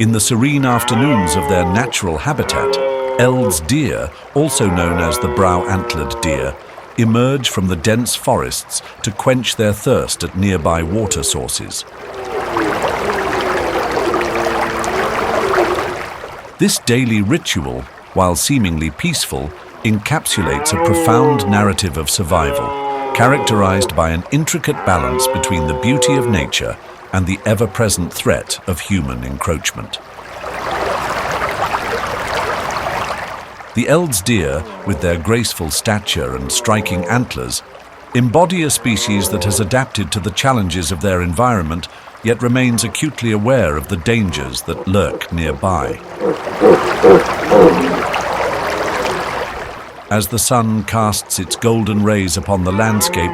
In the serene afternoons of their natural habitat, Eld's deer, also known as the brow-antlered deer, emerge from the dense forests to quench their thirst at nearby water sources. This daily ritual, while seemingly peaceful, encapsulates a profound narrative of survival, characterized by an intricate balance between the beauty of nature and the ever-present threat of human encroachment. The Eld's deer, with their graceful stature and striking antlers, embody a species that has adapted to the challenges of their environment, yet remains acutely aware of the dangers that lurk nearby. As the sun casts its golden rays upon the landscape,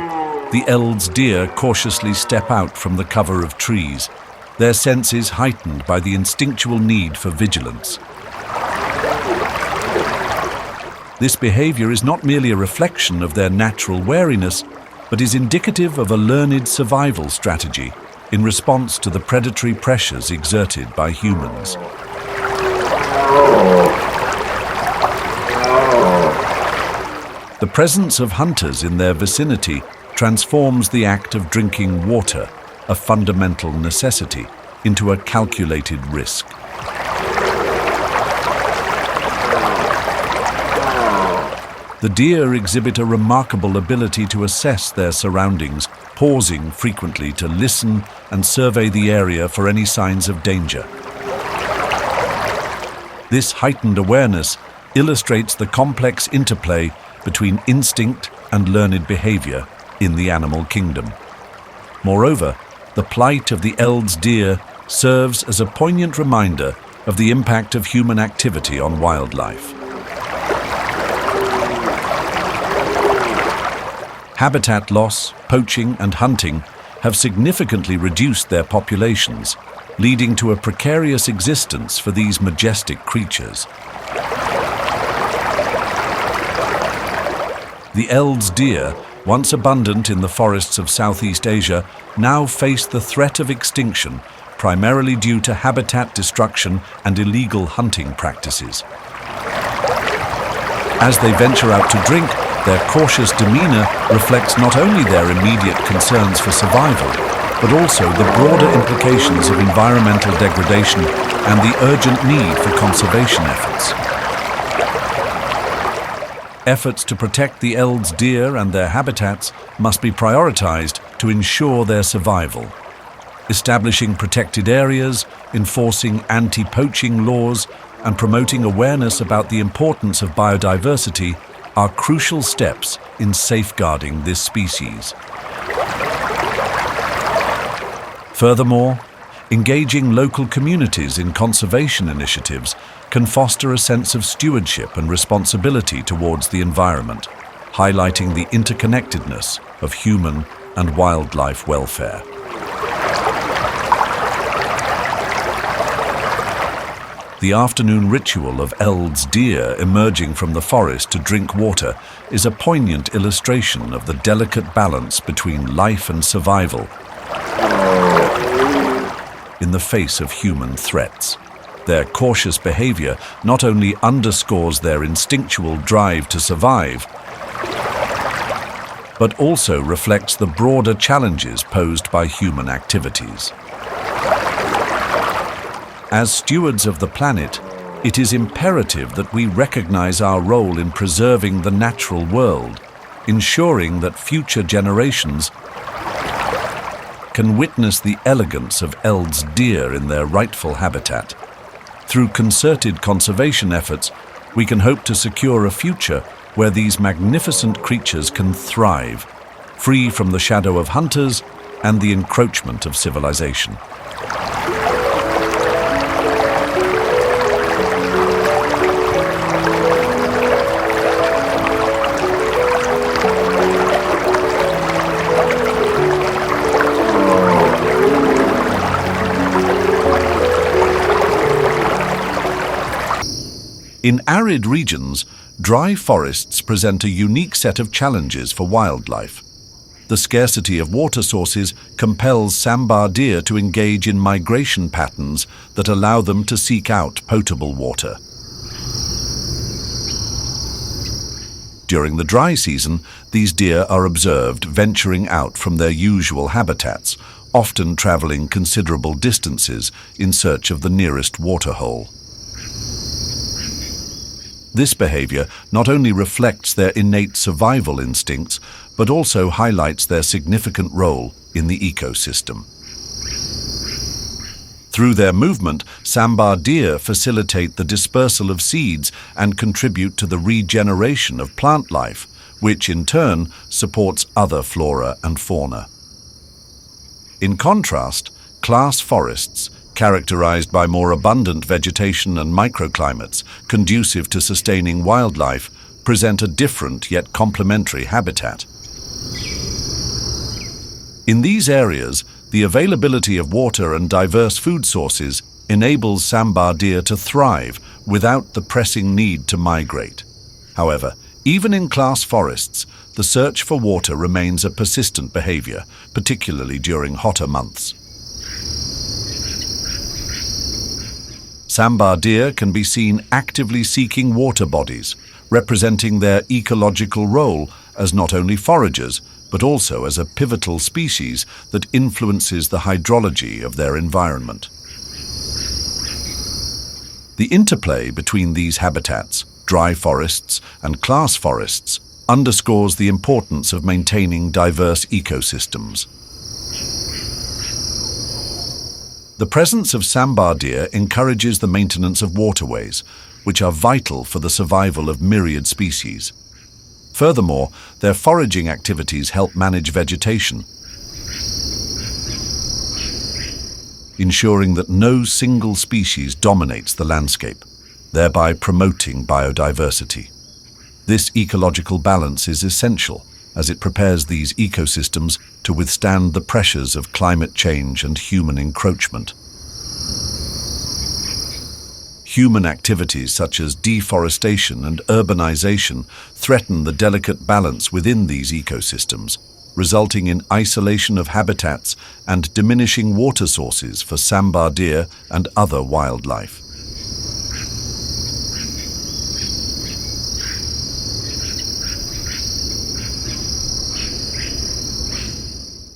the Eld's deer cautiously step out from the cover of trees, their senses heightened by the instinctual need for vigilance. This behavior is not merely a reflection of their natural wariness, but is indicative of a learned survival strategy in response to the predatory pressures exerted by humans. The presence of hunters in their vicinity transforms the act of drinking water, a fundamental necessity, into a calculated risk. The deer exhibit a remarkable ability to assess their surroundings, pausing frequently to listen and survey the area for any signs of danger. This heightened awareness illustrates the complex interplay between instinct and learned behavior in the animal kingdom. Moreover, the plight of the Eld's deer serves as a poignant reminder of the impact of human activity on wildlife. Habitat loss, poaching, and hunting have significantly reduced their populations, leading to a precarious existence for these majestic creatures. The Eld's deer, once abundant in the forests of Southeast Asia, now face the threat of extinction, primarily due to habitat destruction and illegal hunting practices. As they venture out to drink, their cautious demeanor reflects not only their immediate concerns for survival, but also the broader implications of environmental degradation and the urgent need for conservation efforts. Efforts to protect the Eld's deer and their habitats must be prioritized to ensure their survival. Establishing protected areas, enforcing anti-poaching laws, and promoting awareness about the importance of biodiversity are crucial steps in safeguarding this species. Furthermore, engaging local communities in conservation initiatives can foster a sense of stewardship and responsibility towards the environment, highlighting the interconnectedness of human and wildlife welfare. The afternoon ritual of Eld's deer emerging from the forest to drink water is a poignant illustration of the delicate balance between life and survival in the face of human threats. Their cautious behavior not only underscores their instinctual drive to survive, but also reflects the broader challenges posed by human activities. As stewards of the planet, it is imperative that we recognize our role in preserving the natural world, ensuring that future generations can witness the elegance of Eld's deer in their rightful habitat. Through concerted conservation efforts, we can hope to secure a future where these magnificent creatures can thrive, free from the shadow of hunters and the encroachment of civilization. In arid regions, dry forests present a unique set of challenges for wildlife. The scarcity of water sources compels Sambar deer to engage in migration patterns that allow them to seek out potable water. During the dry season, these deer are observed venturing out from their usual habitats, often traveling considerable distances in search of the nearest waterhole. This behavior not only reflects their innate survival instincts, but also highlights their significant role in the ecosystem. Through their movement, Sambar deer facilitate the dispersal of seeds and contribute to the regeneration of plant life, which in turn supports other flora and fauna. In contrast, class forests, characterized by more abundant vegetation and microclimates conducive to sustaining wildlife, present a different yet complementary habitat. In these areas, the availability of water and diverse food sources enables Sambar deer to thrive without the pressing need to migrate. However, even in class forests, the search for water remains a persistent behavior, particularly during hotter months. Sambar deer can be seen actively seeking water bodies, representing their ecological role as not only foragers, but also as a pivotal species that influences the hydrology of their environment. The interplay between these habitats, dry forests and class forests, underscores the importance of maintaining diverse ecosystems. The presence of Sambar deer encourages the maintenance of waterways, which are vital for the survival of myriad species. Furthermore, their foraging activities help manage vegetation, ensuring that no single species dominates the landscape, thereby promoting biodiversity. This ecological balance is essential as it prepares these ecosystems to withstand the pressures of climate change and human encroachment. Human activities such as deforestation and urbanization threaten the delicate balance within these ecosystems, resulting in isolation of habitats and diminishing water sources for Sambar deer and other wildlife.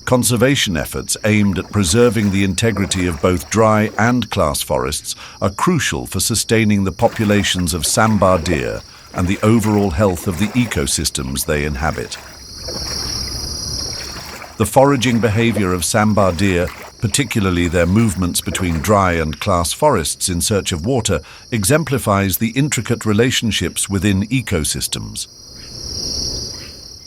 Conservation efforts aimed at preserving the integrity of both dry and class forests are crucial for sustaining the populations of Sambar deer and the overall health of the ecosystems they inhabit. The foraging behavior of Sambar deer, particularly their movements between dry and class forests in search of water, exemplifies the intricate relationships within ecosystems.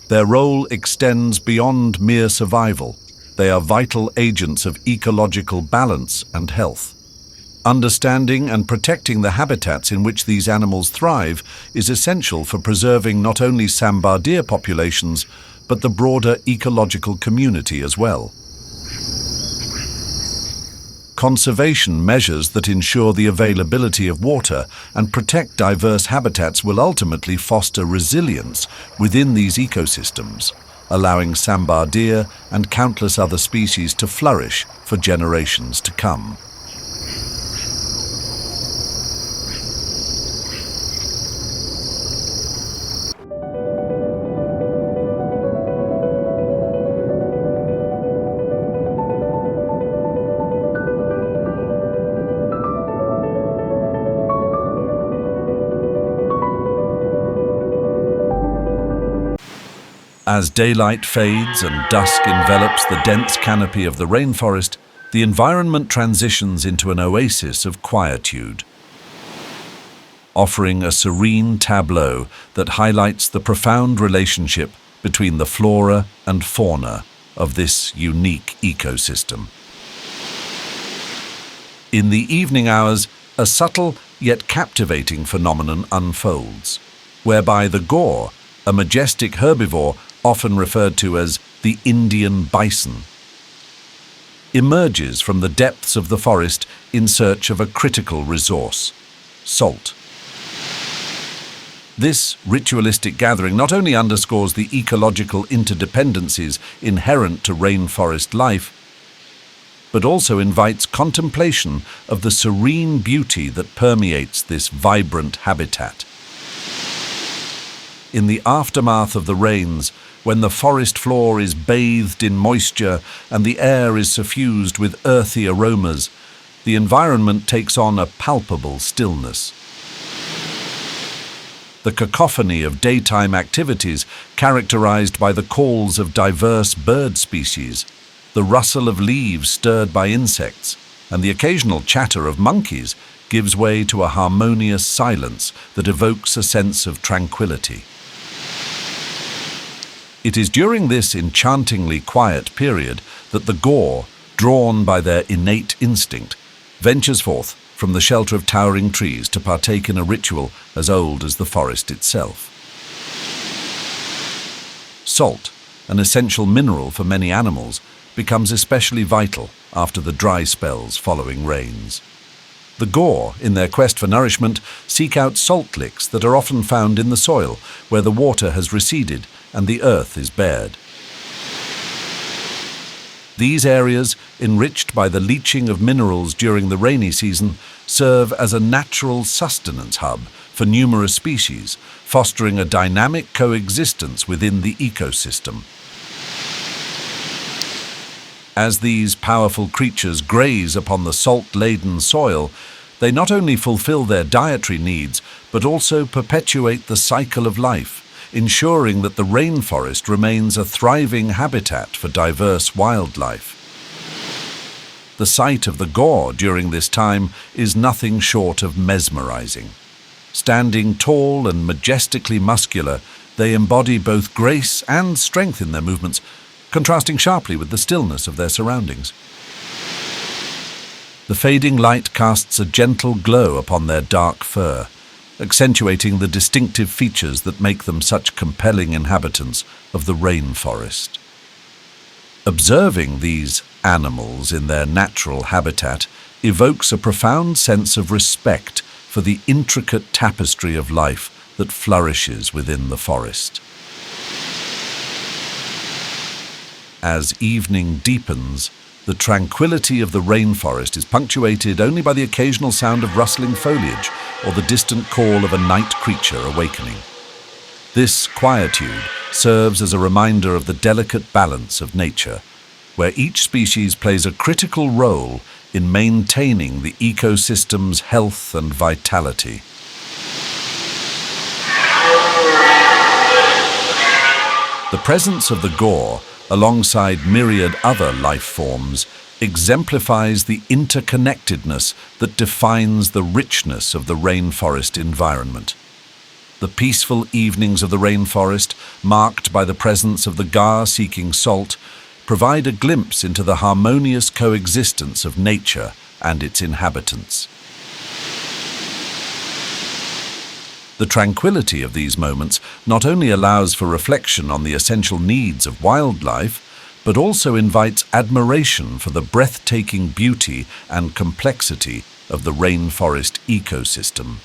Their role extends beyond mere survival. They are vital agents of ecological balance and health. Understanding and protecting the habitats in which these animals thrive is essential for preserving not only Sambar deer populations, but the broader ecological community as well. Conservation measures that ensure the availability of water and protect diverse habitats will ultimately foster resilience within these ecosystems, allowing Sambar deer and countless other species to flourish for generations to come. As daylight fades and dusk envelops the dense canopy of the rainforest, the environment transitions into an oasis of quietude, offering a serene tableau that highlights the profound relationship between the flora and fauna of this unique ecosystem. In the evening hours, a subtle yet captivating phenomenon unfolds, whereby the Gaur, a majestic herbivore often referred to as the Indian bison, emerges from the depths of the forest in search of a critical resource: salt. This ritualistic gathering not only underscores the ecological interdependencies inherent to rainforest life, but also invites contemplation of the serene beauty that permeates this vibrant habitat. In the aftermath of the rains, when the forest floor is bathed in moisture and the air is suffused with earthy aromas, the environment takes on a palpable stillness. The cacophony of daytime activities, characterized by the calls of diverse bird species, the rustle of leaves stirred by insects, and the occasional chatter of monkeys, gives way to a harmonious silence that evokes a sense of tranquility. It is during this enchantingly quiet period that the Gaur, drawn by their innate instinct, ventures forth from the shelter of towering trees to partake in a ritual as old as the forest itself. Salt, an essential mineral for many animals, becomes especially vital after the dry spells following rains. The Gaur, in their quest for nourishment, seek out salt licks that are often found in the soil, where the water has receded and the earth is bared. These areas, enriched by the leaching of minerals during the rainy season, serve as a natural sustenance hub for numerous species, fostering a dynamic coexistence within the ecosystem. As these powerful creatures graze upon the salt-laden soil, they not only fulfill their dietary needs, but also perpetuate the cycle of life, ensuring that the rainforest remains a thriving habitat for diverse wildlife. The sight of the Gaur during this time is nothing short of mesmerizing. Standing tall and majestically muscular, they embody both grace and strength in their movements, contrasting sharply with the stillness of their surroundings. The fading light casts a gentle glow upon their dark fur, accentuating the distinctive features that make them such compelling inhabitants of the rainforest. Observing these animals in their natural habitat evokes a profound sense of respect for the intricate tapestry of life that flourishes within the forest. As evening deepens, the tranquility of the rainforest is punctuated only by the occasional sound of rustling foliage or the distant call of a night creature awakening. This quietude serves as a reminder of the delicate balance of nature, where each species plays a critical role in maintaining the ecosystem's health and vitality. The presence of the Gaur, alongside myriad other life forms, exemplifies the interconnectedness that defines the richness of the rainforest environment. The peaceful evenings of the rainforest, marked by the presence of the Gaur seeking salt, provide a glimpse into the harmonious coexistence of nature and its inhabitants. The tranquility of these moments not only allows for reflection on the essential needs of wildlife, but also invites admiration for the breathtaking beauty and complexity of the rainforest ecosystem.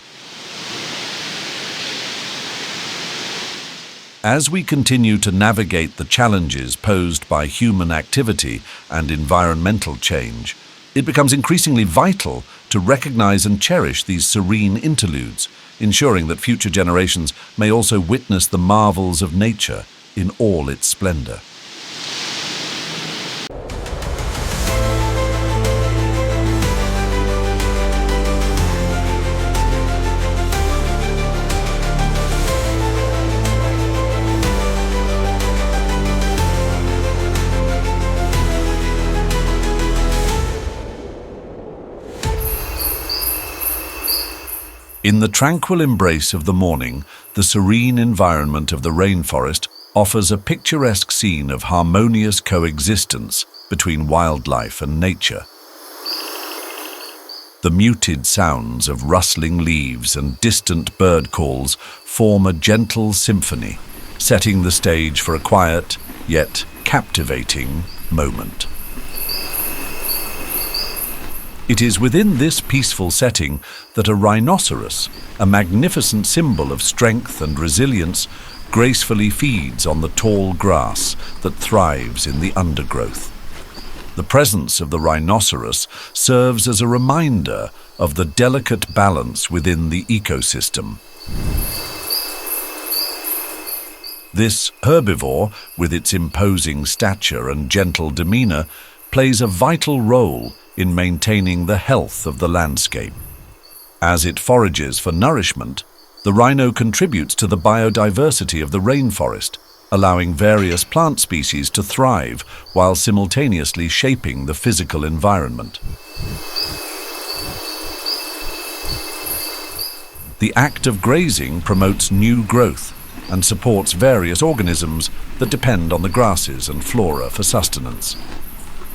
As we continue to navigate the challenges posed by human activity and environmental change, it becomes increasingly vital to recognize and cherish these serene interludes, ensuring that future generations may also witness the marvels of nature in all its splendor. In the tranquil embrace of the morning, the serene environment of the rainforest offers a picturesque scene of harmonious coexistence between wildlife and nature. The muted sounds of rustling leaves and distant bird calls form a gentle symphony, setting the stage for a quiet, yet captivating moment. It is within this peaceful setting that a rhinoceros, a magnificent symbol of strength and resilience, gracefully feeds on the tall grass that thrives in the undergrowth. The presence of the rhinoceros serves as a reminder of the delicate balance within the ecosystem. This herbivore, with its imposing stature and gentle demeanor, plays a vital role in maintaining the health of the landscape. As it forages for nourishment, the rhino contributes to the biodiversity of the rainforest, allowing various plant species to thrive while simultaneously shaping the physical environment. The act of grazing promotes new growth and supports various organisms that depend on the grasses and flora for sustenance.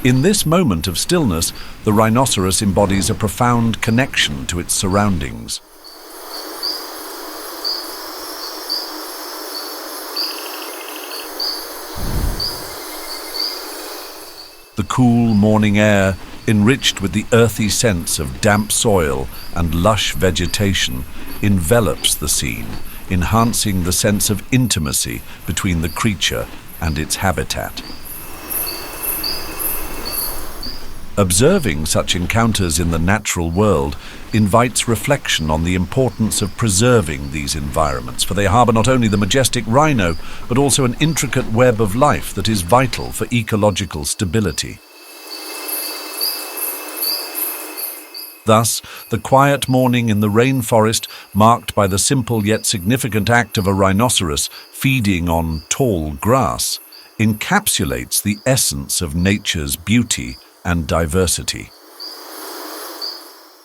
In this moment of stillness, the rhinoceros embodies a profound connection to its surroundings. The cool morning air, enriched with the earthy sense of damp soil and lush vegetation, envelops the scene, enhancing the sense of intimacy between the creature and its habitat. Observing such encounters in the natural world invites reflection on the importance of preserving these environments, for they harbour not only the majestic rhino, but also an intricate web of life that is vital for ecological stability. Thus, the quiet morning in the rainforest, marked by the simple yet significant act of a rhinoceros feeding on tall grass, encapsulates the essence of nature's beauty and diversity.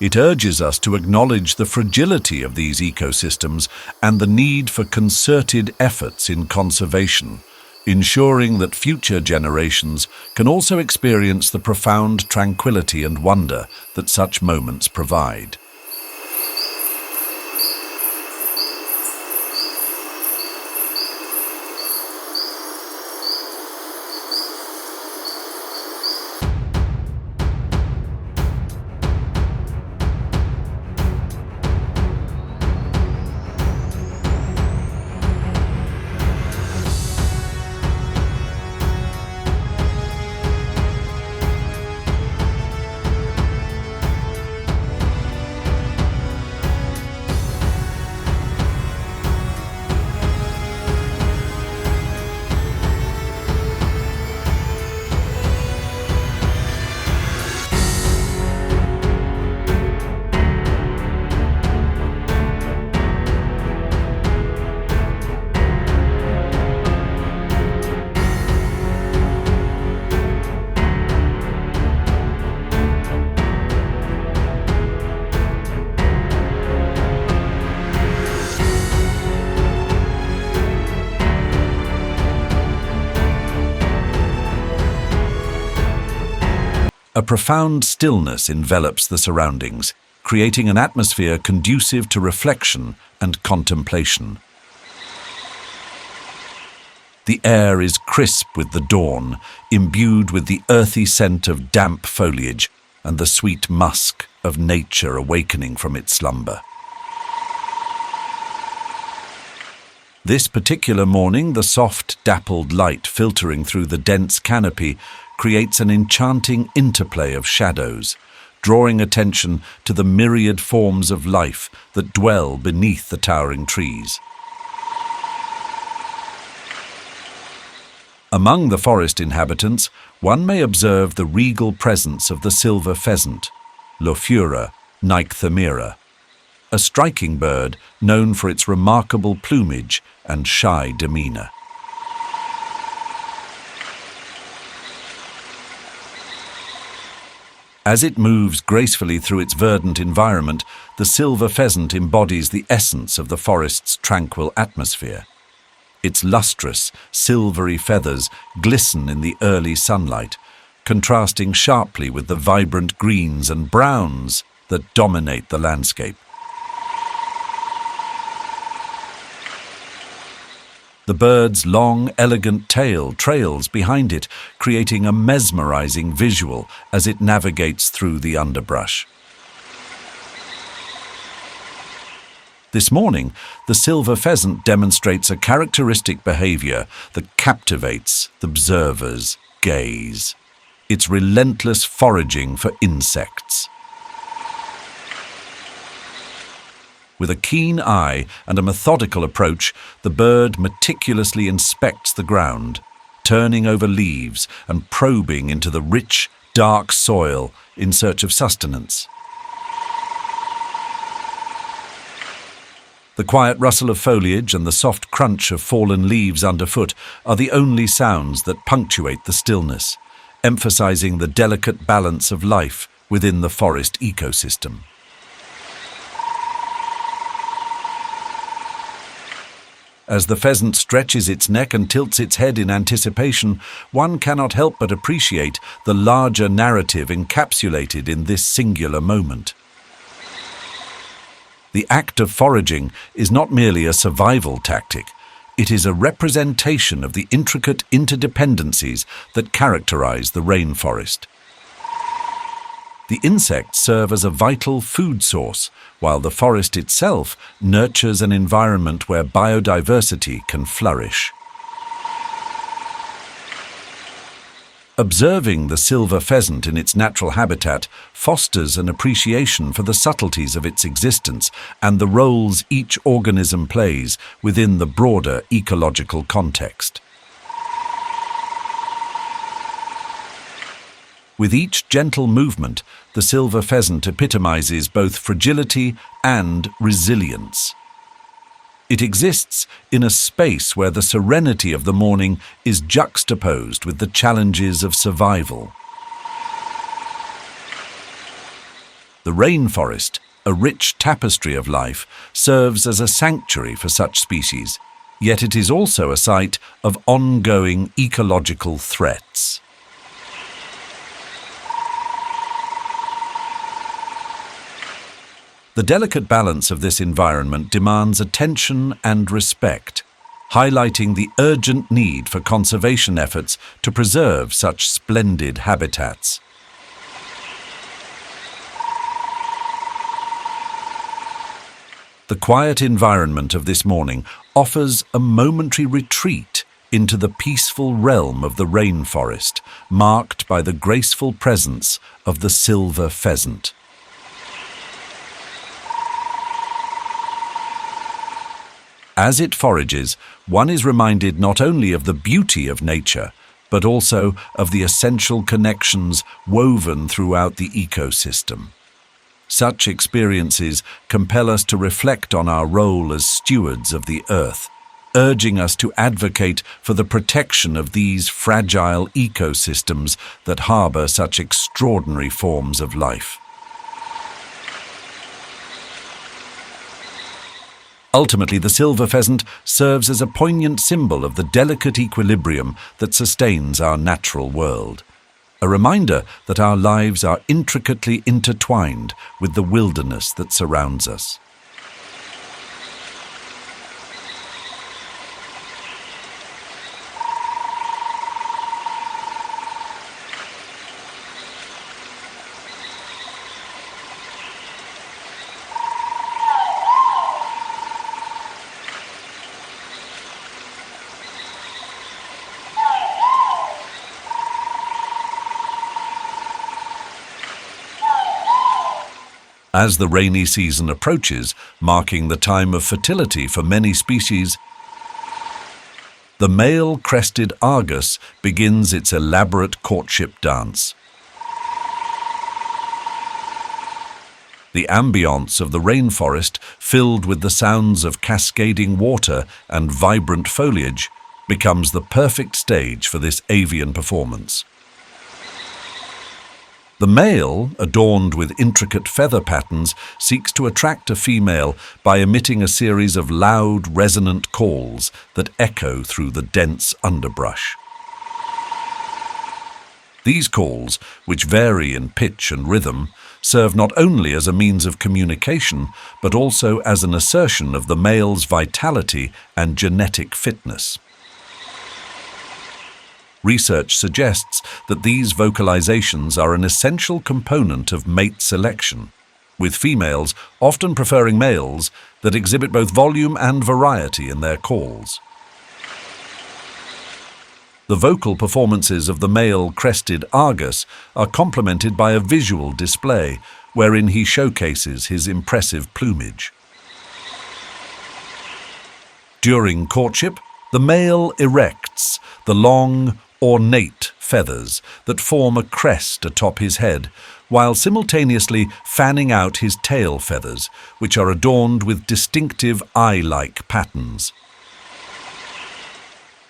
It urges us to acknowledge the fragility of these ecosystems and the need for concerted efforts in conservation, ensuring that future generations can also experience the profound tranquility and wonder that such moments provide. A profound stillness envelops the surroundings, creating an atmosphere conducive to reflection and contemplation. The air is crisp with the dawn, imbued with the earthy scent of damp foliage and the sweet musk of nature awakening from its slumber. This particular morning, the soft, dappled light filtering through the dense canopy creates an enchanting interplay of shadows, drawing attention to the myriad forms of life that dwell beneath the towering trees. Among the forest inhabitants, one may observe the regal presence of the silver pheasant, Lophura nycthamera, a striking bird known for its remarkable plumage and shy demeanor. As it moves gracefully through its verdant environment, the silver pheasant embodies the essence of the forest's tranquil atmosphere. Its lustrous, silvery feathers glisten in the early sunlight, contrasting sharply with the vibrant greens and browns that dominate the landscape. The bird's long, elegant tail trails behind it, creating a mesmerizing visual as it navigates through the underbrush. This morning, the silver pheasant demonstrates a characteristic behavior that captivates the observer's gaze. Its relentless foraging for insects. With a keen eye and a methodical approach, the bird meticulously inspects the ground, turning over leaves and probing into the rich, dark soil in search of sustenance. The quiet rustle of foliage and the soft crunch of fallen leaves underfoot are the only sounds that punctuate the stillness, emphasizing the delicate balance of life within the forest ecosystem. As the pheasant stretches its neck and tilts its head in anticipation, one cannot help but appreciate the larger narrative encapsulated in this singular moment. The act of foraging is not merely a survival tactic, it is a representation of the intricate interdependencies that characterize the rainforest. The insects serve as a vital food source, while the forest itself nurtures an environment where biodiversity can flourish. Observing the silver pheasant in its natural habitat fosters an appreciation for the subtleties of its existence and the roles each organism plays within the broader ecological context. With each gentle movement, the silver pheasant epitomizes both fragility and resilience. It exists in a space where the serenity of the morning is juxtaposed with the challenges of survival. The rainforest, a rich tapestry of life, serves as a sanctuary for such species, yet it is also a site of ongoing ecological threats. The delicate balance of this environment demands attention and respect, highlighting the urgent need for conservation efforts to preserve such splendid habitats. The quiet environment of this morning offers a momentary retreat into the peaceful realm of the rainforest, marked by the graceful presence of the silver pheasant. As it forages, one is reminded not only of the beauty of nature, but also of the essential connections woven throughout the ecosystem. Such experiences compel us to reflect on our role as stewards of the earth, urging us to advocate for the protection of these fragile ecosystems that harbor such extraordinary forms of life. Ultimately, the silver pheasant serves as a poignant symbol of the delicate equilibrium that sustains our natural world. A reminder that our lives are intricately intertwined with the wilderness that surrounds us. As the rainy season approaches, marking the time of fertility for many species, the male Crested Argus begins its elaborate courtship dance. The ambience of the rainforest, filled with the sounds of cascading water and vibrant foliage, becomes the perfect stage for this avian performance. The male, adorned with intricate feather patterns, seeks to attract a female by emitting a series of loud, resonant calls that echo through the dense underbrush. These calls, which vary in pitch and rhythm, serve not only as a means of communication, but also as an assertion of the male's vitality and genetic fitness. Research suggests that these vocalizations are an essential component of mate selection, with females often preferring males that exhibit both volume and variety in their calls. The vocal performances of the male Crested Argus are complemented by a visual display wherein he showcases his impressive plumage. During courtship, the male erects the long, ornate feathers that form a crest atop his head, while simultaneously fanning out his tail feathers, which are adorned with distinctive eye-like patterns.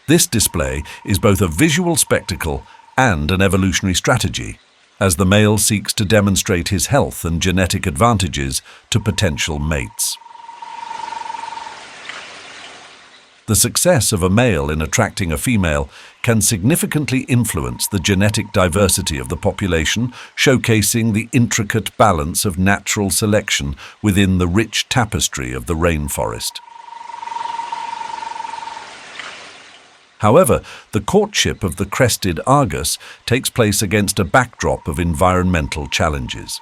This display is both a visual spectacle and an evolutionary strategy, as the male seeks to demonstrate his health and genetic advantages to potential mates. The success of a male in attracting a female can significantly influence the genetic diversity of the population, showcasing the intricate balance of natural selection within the rich tapestry of the rainforest. However, the courtship of the Crested Argus takes place against a backdrop of environmental challenges.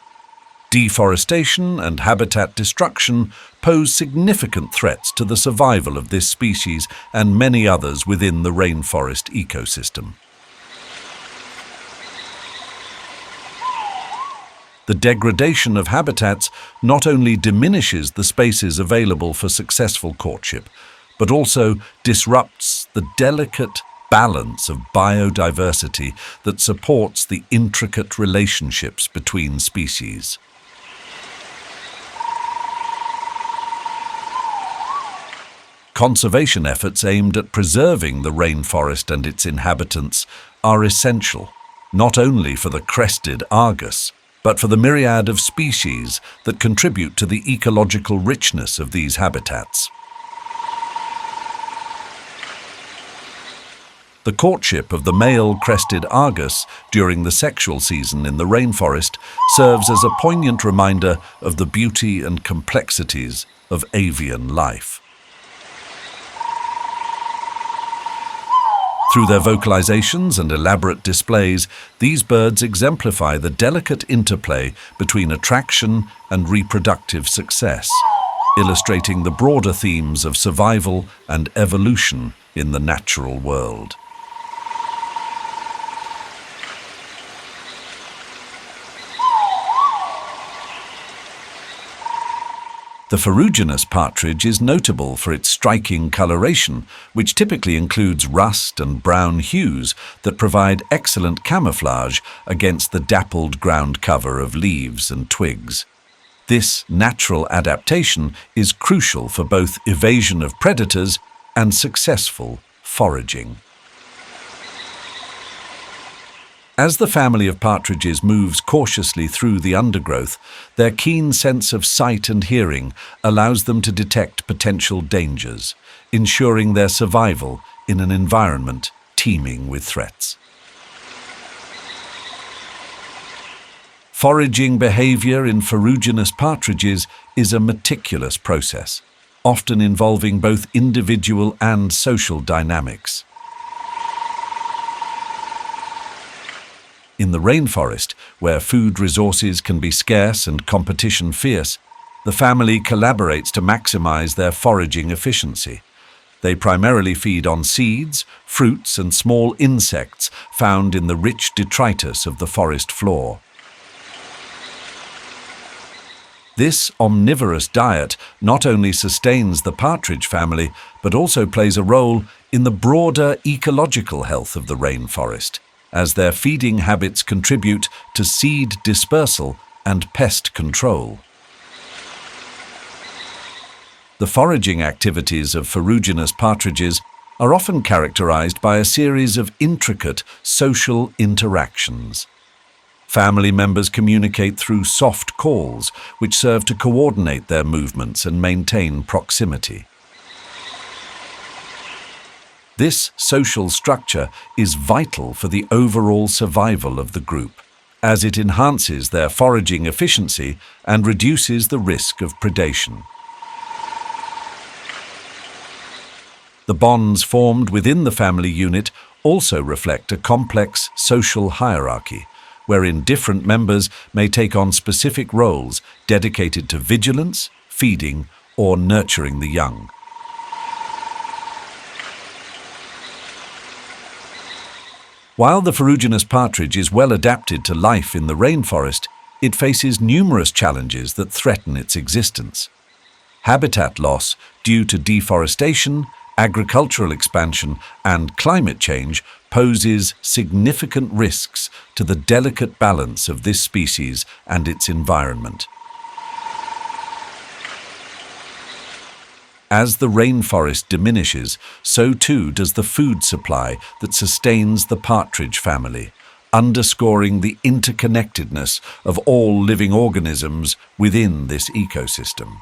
Deforestation and habitat destruction pose significant threats to the survival of this species and many others within the rainforest ecosystem. The degradation of habitats not only diminishes the spaces available for successful courtship, but also disrupts the delicate balance of biodiversity that supports the intricate relationships between species. Conservation efforts aimed at preserving the rainforest and its inhabitants are essential, not only for the Crested Argus, but for the myriad of species that contribute to the ecological richness of these habitats. The courtship of the male Crested Argus during the sexual season in the rainforest serves as a poignant reminder of the beauty and complexities of avian life. Through their vocalizations and elaborate displays, these birds exemplify the delicate interplay between attraction and reproductive success, illustrating the broader themes of survival and evolution in the natural world. The Ferruginous partridge is notable for its striking coloration, which typically includes rust and brown hues that provide excellent camouflage against the dappled ground cover of leaves and twigs. This natural adaptation is crucial for both evasion of predators and successful foraging. As the family of partridges moves cautiously through the undergrowth, their keen sense of sight and hearing allows them to detect potential dangers, ensuring their survival in an environment teeming with threats. Foraging behavior in ferruginous partridges is a meticulous process, often involving both individual and social dynamics. In the rainforest, where food resources can be scarce and competition fierce, the family collaborates to maximize their foraging efficiency. They primarily feed on seeds, fruits, and small insects found in the rich detritus of the forest floor. This omnivorous diet not only sustains the partridge family, but also plays a role in the broader ecological health of the rainforest, as their feeding habits contribute to seed dispersal and pest control. The foraging activities of ferruginous partridges are often characterized by a series of intricate social interactions. Family members communicate through soft calls, which serve to coordinate their movements and maintain proximity. This social structure is vital for the overall survival of the group, as it enhances their foraging efficiency and reduces the risk of predation. The bonds formed within the family unit also reflect a complex social hierarchy, wherein different members may take on specific roles dedicated to vigilance, feeding, or nurturing the young. While the ferruginous partridge is well adapted to life in the rainforest, it faces numerous challenges that threaten its existence. Habitat loss due to deforestation, agricultural expansion, and climate change poses significant risks to the delicate balance of this species and its environment. As the rainforest diminishes, so too does the food supply that sustains the partridge family, underscoring the interconnectedness of all living organisms within this ecosystem.